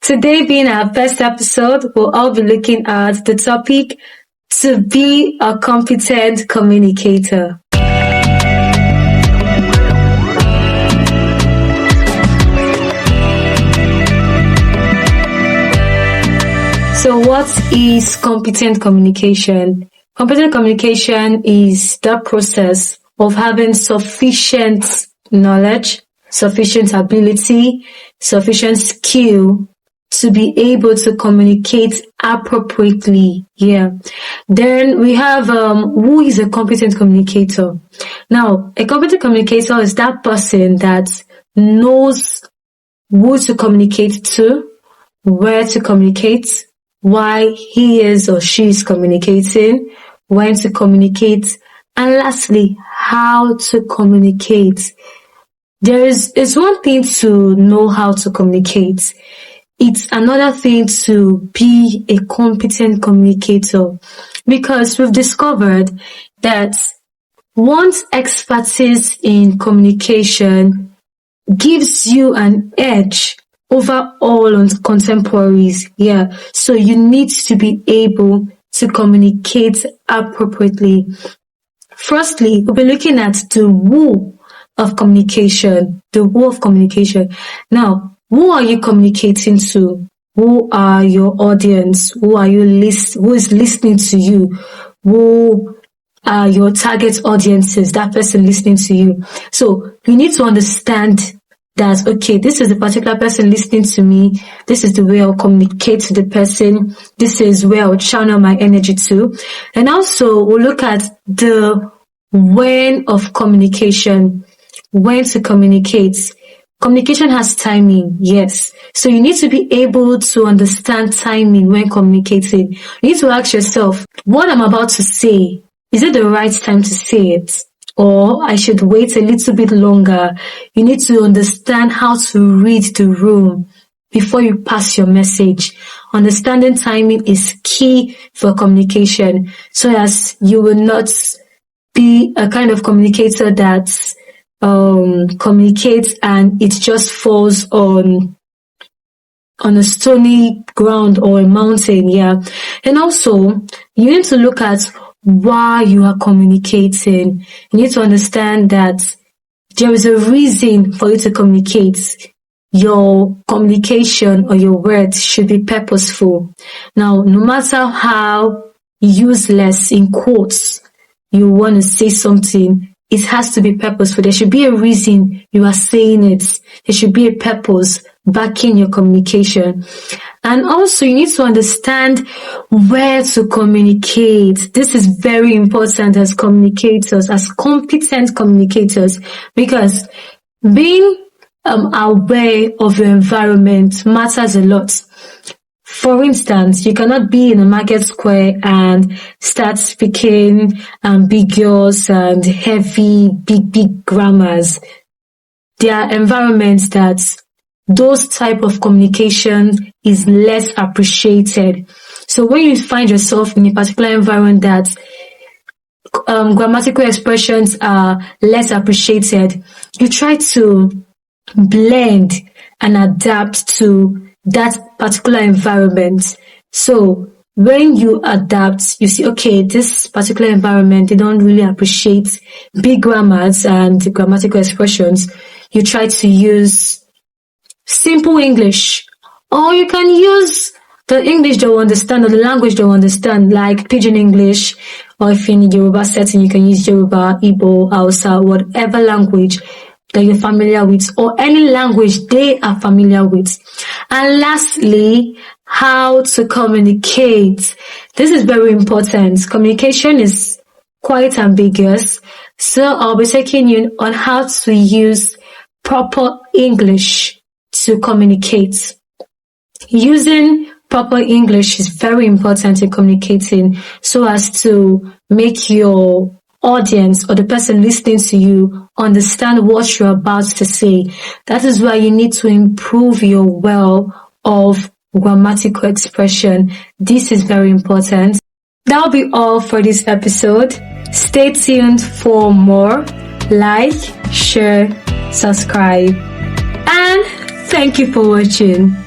Today being our first episode, we'll all be looking at the topic to be a competent communicator. So what is competent communication? Competent communication is the process of having sufficient knowledge, sufficient ability, sufficient skill to be able to communicate appropriately. Then we have who is a competent communicator? Now, a competent communicator is that person that knows who to communicate to, where to communicate, why he is or she is communicating, when to communicate, and lastly, how to communicate. It's one thing to know how to communicate. It's another thing to be a competent communicator, because we've discovered that one's expertise in communication gives you an edge over all on contemporaries. So you need to be able to communicate appropriately. Firstly, we'll be looking at the who of communication. The who of communication. Now, who are you communicating to? Who are your audience? Who is listening to you? Who are your target audiences? That person listening to you. So you need to understand that, okay, this is the particular person listening to me. This is the way I'll communicate to the person. This is where I'll channel my energy to. And also we'll look at the when of communication. When to communicate. Communication has timing, yes. So you need to be able to understand timing when communicating. You need to ask yourself, what I'm about to say, is it the right time to say it? Or I should wait a little bit longer. You need to understand how to read the room before you pass your message. Understanding timing is key for communication, so as you will not be a kind of communicator that communicates and it just falls on a stony ground or a mountain. And also you need to look at why you are communicating. You need to understand that there is a reason for you to communicate. Your communication or your words should be purposeful. Now, no matter how useless, in quotes, you want to say something, it has to be purposeful. There should be a reason you are saying it. There should be a purpose backing your communication. And also you need to understand where to communicate. This is very important as communicators, as competent communicators, because being aware of your environment matters a lot. For instance, you cannot be in a market square and start speaking ambiguous and heavy, big grammars. There are environments that those type of communication is less appreciated. So when you find yourself in a particular environment that grammatical expressions are less appreciated, you try to blend and adapt to that particular environment. So when you adapt, you see, okay, this particular environment, they don't really appreciate big grammars and grammatical expressions. You try to use simple English, or you can use the English they will understand or the language they will understand, like Pidgin English, or if you're in a Yoruba setting, you can use Yoruba, Igbo, Hausa, whatever language that you're familiar with, or any language they are familiar with. And lastly, how to communicate. This is very important. Communication is quite ambiguous, so I'll be taking you on how to use proper English to communicate. Using proper English is very important in communicating, so as to make your audience or the person listening to you understand what you're about to say. That is why you need to improve your well of grammatical expression. This is very important. That'll be all for this episode. Stay tuned for more. Like, share, subscribe, and thank you for watching.